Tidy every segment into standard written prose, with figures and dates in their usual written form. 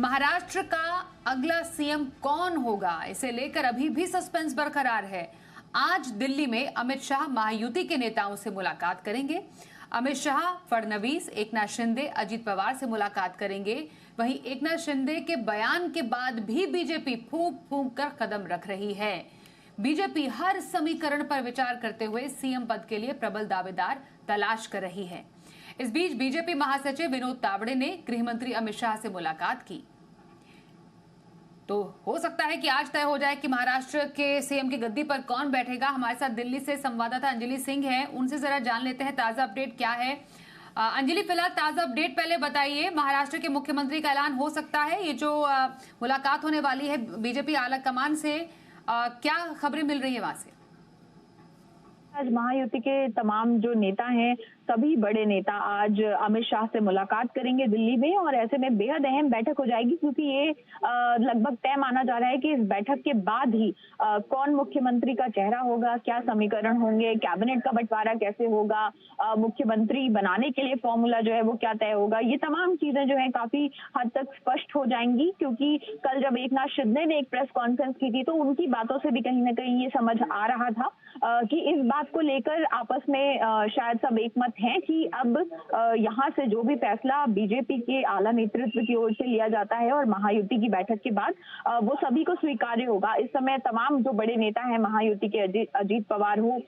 महाराष्ट्र का अगला सीएम कौन होगा, इसे लेकर अभी भी सस्पेंस बरकरार है। आज दिल्ली में अमित शाह महायुति के नेताओं से मुलाकात करेंगे। अमित शाह फडणवीस, एकनाथ शिंदे, अजीत पवार से मुलाकात करेंगे। वहीं एकनाथ शिंदे के बयान के बाद भी बीजेपी फूंक फूंक कर कदम रख रही है। बीजेपी हर समीकरण पर विचार करते हुए सीएम पद के लिए प्रबल दावेदार तलाश कर रही है। इस बीच बीजेपी महासचिव विनोद तावड़े ने गृह मंत्री अमित शाह से मुलाकात की। तो हो सकता है कि आज तय हो जाए कि महाराष्ट्र के सीएम की गद्दी पर कौन बैठेगा। हमारे साथ दिल्ली से संवाददाता अंजलि सिंह हैं, उनसे जरा जान लेते हैं ताजा अपडेट क्या है। अंजलि, फिलहाल ताजा अपडेट पहले बताइए। महाराष्ट्र के मुख्यमंत्री का ऐलान हो सकता है, ये जो मुलाकात होने वाली है बीजेपी आला कमान से, क्या खबरें मिल रही है वहां से? आज महायुति के तमाम जो नेता हैं, सभी बड़े नेता आज अमित शाह से मुलाकात करेंगे दिल्ली में, और ऐसे में बेहद अहम बैठक हो जाएगी क्योंकि ये लगभग तय माना जा रहा है कि इस बैठक के बाद ही कौन मुख्यमंत्री का चेहरा होगा, क्या समीकरण होंगे, कैबिनेट का बंटवारा कैसे होगा, मुख्यमंत्री बनाने के लिए फॉर्मूला जो है वो क्या तय होगा। ये तमाम चीजें जो है काफी हद तक स्पष्ट हो जाएंगी क्योंकि कल जब एकनाथ शिंदे ने एक प्रेस कॉन्फ्रेंस की थी तो उनकी बातों से भी कहीं ना कहीं ये समझ आ रहा था कि इस बात को लेकर आपस में शायद सब एकमत हैं कि अब यहाँ से जो भी फैसला बीजेपी के आला नेतृत्व की ओर से लिया जाता है और महायुति की बैठक के बाद वो सभी को स्वीकार्य होगा। इस समय तमाम जो बड़े नेता हैं महायुति के, अजीत पवार हो,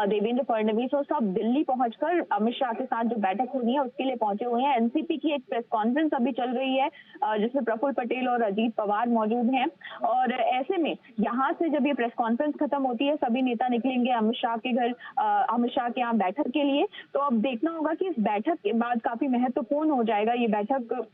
देवेंद्र फडणवीस हो, सब दिल्ली पहुंचकर अमित शाह के साथ जो बैठक होनी है उसके लिए पहुंचे हुए हैं। एनसीपी की एक प्रेस कॉन्फ्रेंस अभी चल रही है जिसमें प्रफुल्ल पटेल और अजीत पवार मौजूद हैं, और ऐसे में यहाँ से जब ये प्रेस कॉन्फ्रेंस खत्म होती है सभी नेता निकलेंगे अमित शाह के घर, अमित शाह के यहाँ बैठक के लिए। तो अब देखना होगा कि इस बैठक के बाद काफी महत्वपूर्ण हो जाएगा ये बैठक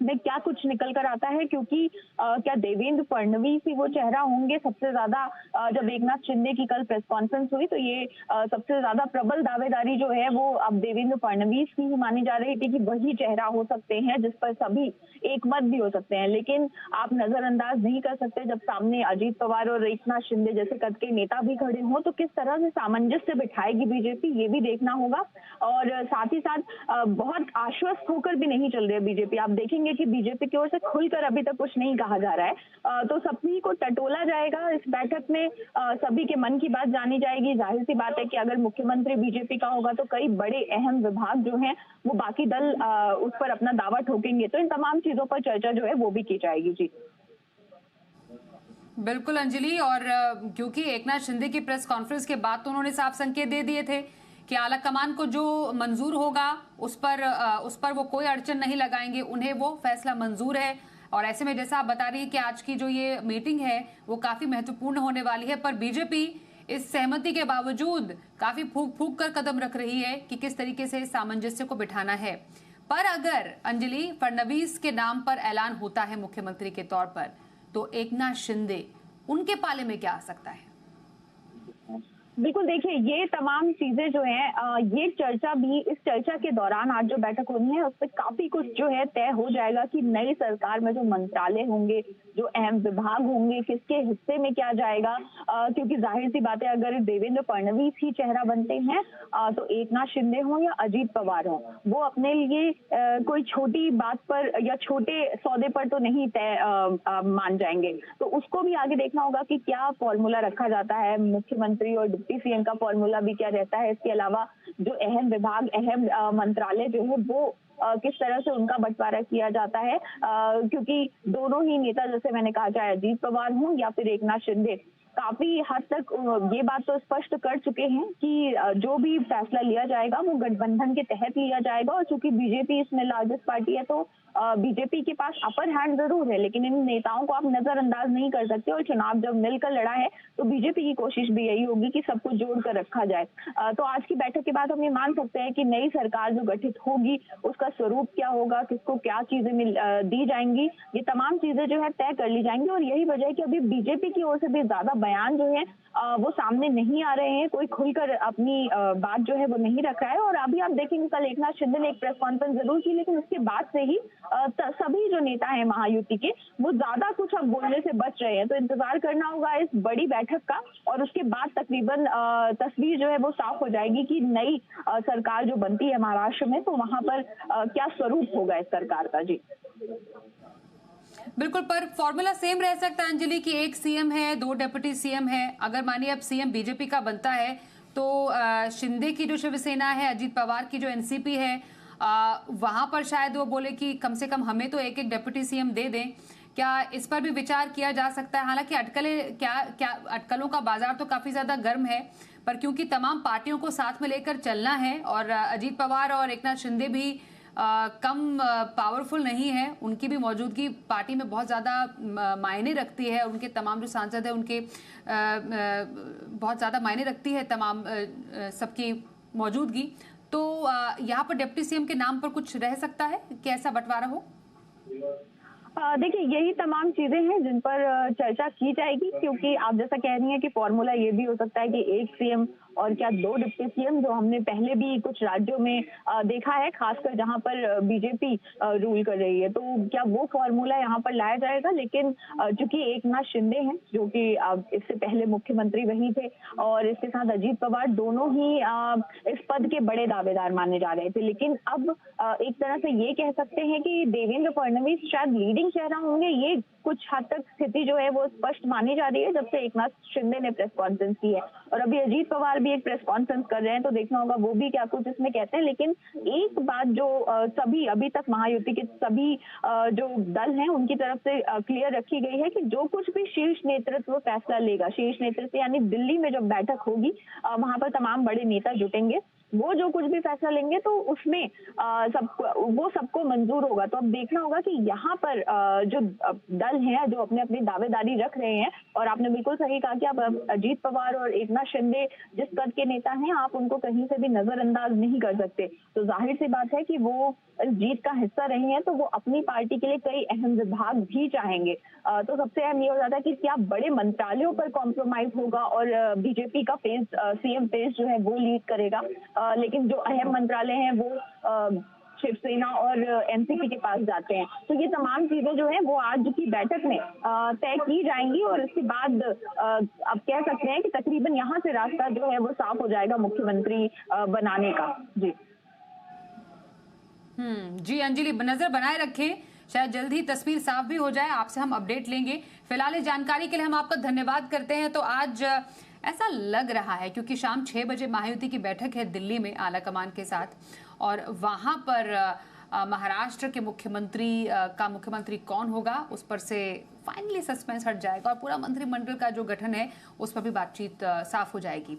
में क्या कुछ निकल कर आता है, क्योंकि क्या देवेंद्र फडणवीस ही वो चेहरा होंगे सबसे ज्यादा। जब एकनाथ शिंदे की कल प्रेस कॉन्फ्रेंस हुई तो ये सबसे ज्यादा प्रबल दावेदारी जो है वो अब देवेंद्र फडणवीस की ही मानी जा रही थी कि वही चेहरा हो सकते हैं जिस पर सभी एक मत भी हो सकते हैं। लेकिन आप नजरअंदाज नहीं कर सकते जब सामने अजीत पवार और एकनाथ शिंदे जैसे कद के नेता भी खड़े हों तो किस तरह से सामंजस्य बिठाएगी बीजेपी, ये भी देखना होगा। और साथ ही साथ बहुत आश्वस्त होकर भी नहीं चल रही है बीजेपी। आप देखेंगे कि बीजेपी की ओर से खुलकर अभी तक कुछ नहीं कहा जा रहा है, तो सभी को टटोला जाएगा इस बैठक में, सभी के मन की बात जानी जाएगी। जाहिर सी बात है कि अगर मुख्यमंत्री बीजेपी का होगा तो कई बड़े अहम विभाग जो हैं वो बाकी दल उस पर अपना दावा ठोकेंगे, तो इन तमाम चीजों पर चर्चा जो है वो भी की जाएगी। जी बिल्कुल अंजलि, और क्योंकि एकनाथ शिंदे की प्रेस कॉन्फ्रेंस के बाद तो उन्होंने साफ संकेत दे दिए थे कि आला कमान को जो मंजूर होगा उस पर वो कोई अड़चन नहीं लगाएंगे, उन्हें वो फैसला मंजूर है। और ऐसे में जैसा आप बता रही है कि आज की जो ये मीटिंग है वो काफी महत्वपूर्ण होने वाली है, पर बीजेपी इस सहमति के बावजूद काफी फूंक फूंक कर कदम रख रही है कि किस तरीके से इस सामंजस्य को बिठाना है। पर अगर अंजलि फडणवीस के नाम पर ऐलान होता है मुख्यमंत्री के तौर पर, तो एकनाथ शिंदे उनके पाले में क्या आ सकता है? बिल्कुल, देखिए ये तमाम चीजें जो हैं, ये चर्चा भी, इस चर्चा के दौरान आज जो बैठक होनी है उस पर काफी कुछ जो है तय हो जाएगा कि नई सरकार में जो मंत्रालय होंगे, जो अहम विभाग होंगे, किसके हिस्से में क्या जाएगा। क्योंकि जाहिर सी बात है अगर देवेंद्र फडणवीस ही चेहरा बनते हैं तो एकनाथ शिंदे हो या अजीत पवार हो, वो अपने लिए कोई छोटी बात पर या छोटे सौदे पर तो नहीं तय मान जाएंगे। तो उसको भी आगे देखना होगा कि क्या फॉर्मूला रखा जाता है, मुख्यमंत्री और डिप्टी सीएम का फॉर्मूला भी क्या रहता है। इसके अलावा जो अहम विभाग, अहम मंत्रालय जो है वो किस तरह से उनका बंटवारा किया जाता है, क्योंकि दोनों ही नेता, जैसे मैंने कहा, चाहे अजीत पवार हो या फिर एकनाथ शिंदे, काफी हद तक ये बात तो स्पष्ट कर चुके हैं कि जो भी फैसला लिया जाएगा वो गठबंधन के तहत लिया जाएगा। और चूंकि बीजेपी इसमें लार्जेस्ट पार्टी है तो बीजेपी के पास अपर हैंड जरूर है, लेकिन इन नेताओं को आप नजरअंदाज नहीं कर सकते। और चुनाव जब मिलकर लड़ा है तो बीजेपी की कोशिश भी यही होगी कि सबको जोड़ कर रखा जाए। तो आज की बैठक के बाद हम ये मान सकते हैं कि नई सरकार जो गठित होगी उसका स्वरूप क्या होगा, किसको क्या चीजें दी जाएंगी, ये तमाम चीजें जो है तय कर ली जाएंगी। और यही वजह है कि अभी बीजेपी की ओर से भी ज्यादा बयान जो है वो सामने नहीं आ रहे हैं, कोई खुलकर अपनी बात जो है वो नहीं रख रहा है। और अभी आप देखेंगे कल एकनाथ शिंदे ने एक प्रेस कॉन्फ्रेंस जरूर की, लेकिन उसके बाद से ही सभी जो नेता हैं महायुति के वो ज्यादा कुछ अब बोलने से बच रहे हैं। तो इंतजार करना होगा इस बड़ी बैठक का, और उसके बाद तकरीबन तस्वीर जो है वो साफ हो जाएगी कि नई सरकार जो बनती है महाराष्ट्र में तो वहां पर क्या स्वरूप होगा इस सरकार का। जी बिल्कुल, पर फॉर्मूला सेम रह सकता है अंजलि कि एक सीएम है, दो डेप्यूटी सीएम है। अगर मानिए अब सीएम बीजेपी का बनता है तो शिंदे की जो शिवसेना है, अजीत पवार की जो एनसीपी है, वहां पर शायद वो बोले कि कम से कम हमें तो एक एक डेप्यूटी सीएम दे दें। क्या इस पर भी विचार किया जा सकता है? हालांकि अटकलों का बाजार तो काफी ज्यादा गर्म है, पर क्योंकि तमाम पार्टियों को साथ में लेकर चलना है और अजीत पवार और एकनाथ शिंदे भी कम पावरफुल नहीं है, उनकी भी मौजूदगी पार्टी में बहुत ज़्यादा मायने रखती है। उनके तमाम जो सांसद हैं उनके बहुत ज़्यादा मायने रखती है तमाम सबकी मौजूदगी। तो यहाँ पर डिप्टी सीएम के नाम पर कुछ रह सकता है कि ऐसा बंटवारा हो? देखिए, यही तमाम चीजें हैं जिन पर चर्चा की जाएगी, क्योंकि आप जैसा कह रही हैं कि फॉर्मूला ये भी हो सकता है कि एक सीएम और क्या दो डिप्टी सीएम, जो हमने पहले भी कुछ राज्यों में देखा है, खासकर जहां पर बीजेपी रूल कर रही है। तो क्या वो फॉर्मूला यहाँ पर लाया जाएगा? लेकिन चूंकि एकनाथ शिंदे हैं जो कि इससे पहले मुख्यमंत्री वही थे, और इसके साथ अजीत पवार, दोनों ही इस पद के बड़े दावेदार माने जा रहे थे। लेकिन अब एक तरह से ये कह सकते हैं कि देवेंद्र फडणवीस शायद लीडिंग चेहरा होंगे। ये कुछ हद तक स्थिति जो है वो स्पष्ट मानी जा रही है जब से एकनाथ शिंदे ने प्रेस कॉन्फ्रेंस की है, और अभी अजीत पवार भी एक प्रेस कॉन्फ्रेंस कर रहे हैं, तो देखना होगा वो भी क्या कुछ इसमें कहते हैं। लेकिन एक बात जो सभी अभी तक महायुति के सभी जो दल हैं उनकी तरफ से क्लियर रखी गई है कि जो कुछ भी शीर्ष नेतृत्व फैसला लेगा, शीर्ष नेतृत्व यानी दिल्ली में जब बैठक होगी, वहां पर तमाम बड़े नेता जुटेंगे, वो जो कुछ भी फैसला लेंगे तो उसमें सबको मंजूर होगा। तो अब देखना होगा कि यहाँ पर जो दल हैं जो अपने अपनी दावेदारी रख रहे हैं, और आपने बिल्कुल सही कहा कि आप अजीत पवार और एकनाथ शिंदे जिस पद के नेता हैं, आप उनको कहीं से भी नजरअंदाज नहीं कर सकते। तो जाहिर सी बात है कि वो जीत का हिस्सा रहे हैं, तो वो अपनी पार्टी के लिए कई अहम विभाग भी चाहेंगे। तो सबसे अहम ये हो जाता है कि क्या बड़े मंत्रालयों पर कॉम्प्रोमाइज होगा और बीजेपी का फेस, सीएम फेस जो है वो लीड करेगा। लेकिन जो अहम मंत्रालय हैं वो शिवसेना और एनसीपी के पास जाते हैं। तो ये तमाम चीजें जो है वो आज की बैठक में तय की जाएंगी, और इसके बाद अब कह सकते हैं कि तकरीबन यहाँ से रास्ता जो है वो साफ हो जाएगा मुख्यमंत्री बनाने का। जी जी अंजलि, नजर बनाए रखें, शायद जल्द ही तस्वीर साफ भी हो जाए। आपसे हम अपडेट लेंगे। फिलहाल इस जानकारी के लिए हम आपका धन्यवाद करते हैं। तो आज ऐसा लग रहा है क्योंकि शाम 6 बजे महायुति की बैठक है दिल्ली में आला कमान के साथ, और वहां पर महाराष्ट्र के मुख्यमंत्री कौन होगा उस पर से फाइनली सस्पेंस हट जाएगा और पूरा मंत्रिमंडल का जो गठन है उस पर भी बातचीत साफ हो जाएगी।